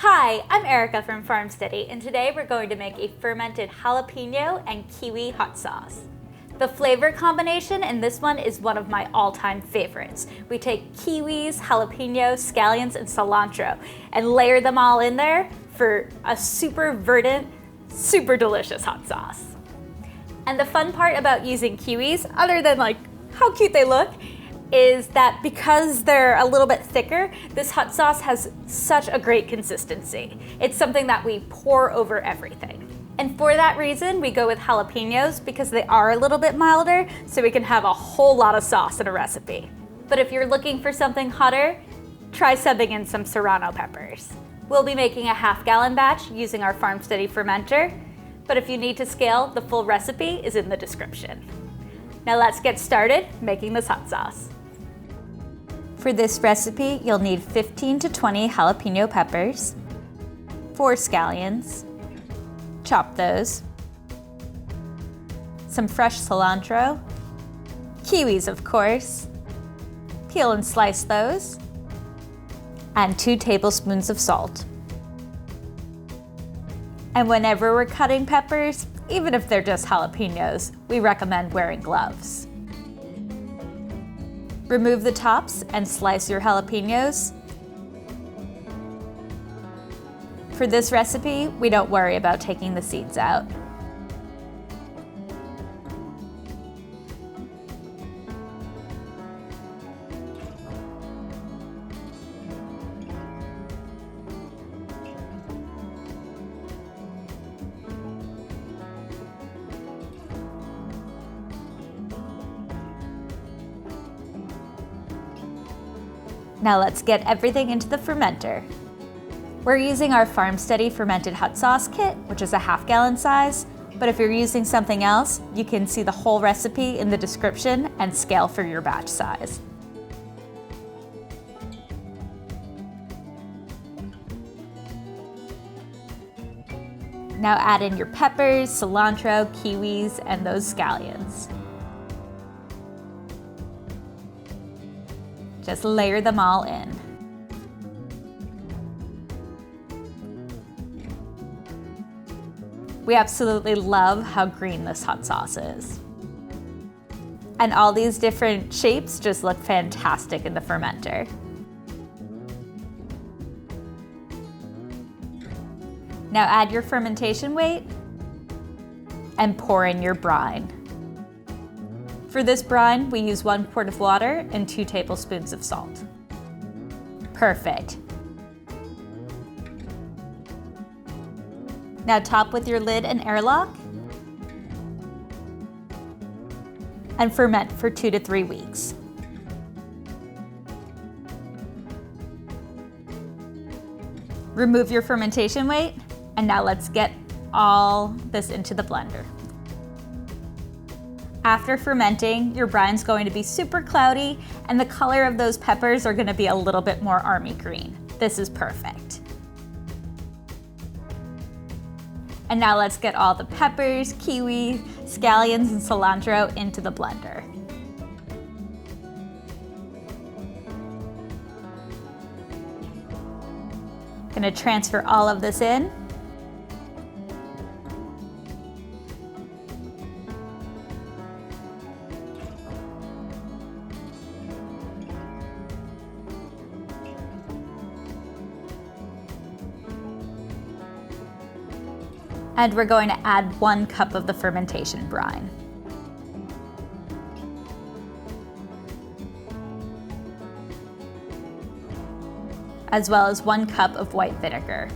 Hi, I'm Erica from FarmSteady, and today we're going to make a fermented jalapeno and kiwi hot sauce. The flavor combination in this one is one of my all-time favorites. We take kiwis, jalapeños, scallions, and cilantro and layer them all in there for a super verdant, super delicious hot sauce. And the fun part about using kiwis, other than like how cute they look, is that because they're a little bit thicker, this hot sauce has such a great consistency. It's something that we pour over everything. And for that reason, we go with jalapeños because they are a little bit milder, so we can have a whole lot of sauce in a recipe. But if you're looking for something hotter, try subbing in some serrano peppers. We'll be making a half-gallon batch using our FarmSteady fermenter, but if you need to scale, the full recipe is in the description. Now let's get started making this hot sauce. For this recipe, you'll need 15 to 20 jalapeno peppers, 4 scallions, chop those, some fresh cilantro, kiwis of course, peel and slice those, and 2 tablespoons of salt. And whenever we're cutting peppers, even if they're just jalapenos, we recommend wearing gloves. Remove the tops and slice your jalapenos. For this recipe, we don't worry about taking the seeds out. Now let's get everything into the fermenter. We're using our FarmSteady fermented hot sauce kit, which is a half-gallon size, but if you're using something else, you can see the whole recipe in the description and scale for your batch size. Now add in your peppers, cilantro, kiwis, and those scallions. Just layer them all in. We absolutely love how green this hot sauce is. And all these different shapes just look fantastic in the fermenter. Now add your fermentation weight and pour in your brine. For this brine, we use 1 quart of water and 2 tablespoons of salt. Perfect. Now top with your lid and airlock and ferment for 2 to 3 weeks. Remove your fermentation weight, and now let's get all this into the blender. After fermenting, your brine's going to be super cloudy and the color of those peppers are going to be a little bit more army green. This is perfect. And now let's get all the peppers, kiwi, scallions, and cilantro into the blender. Gonna transfer all of this in. And we're going to add 1 cup of the fermentation brine. As well as 1 cup of white vinegar.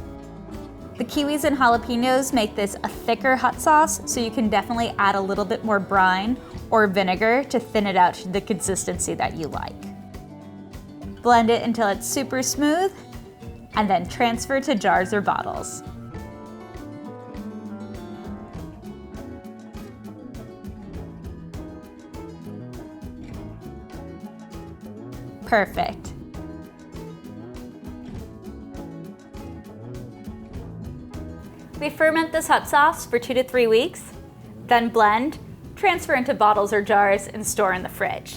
The kiwis and jalapenos make this a thicker hot sauce, so you can definitely add a little bit more brine or vinegar to thin it out to the consistency that you like. Blend it until it's super smooth, and then transfer to jars or bottles. Perfect. We ferment this hot sauce for 2 to 3 weeks, then blend, transfer into bottles or jars, and store in the fridge.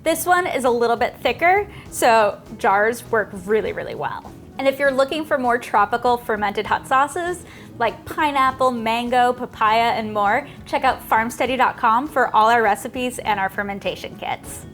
This one is a little bit thicker, so jars work really, really well. And if you're looking for more tropical fermented hot sauces, like pineapple, mango, papaya, and more, check out FarmSteady.com for all our recipes and our fermentation kits.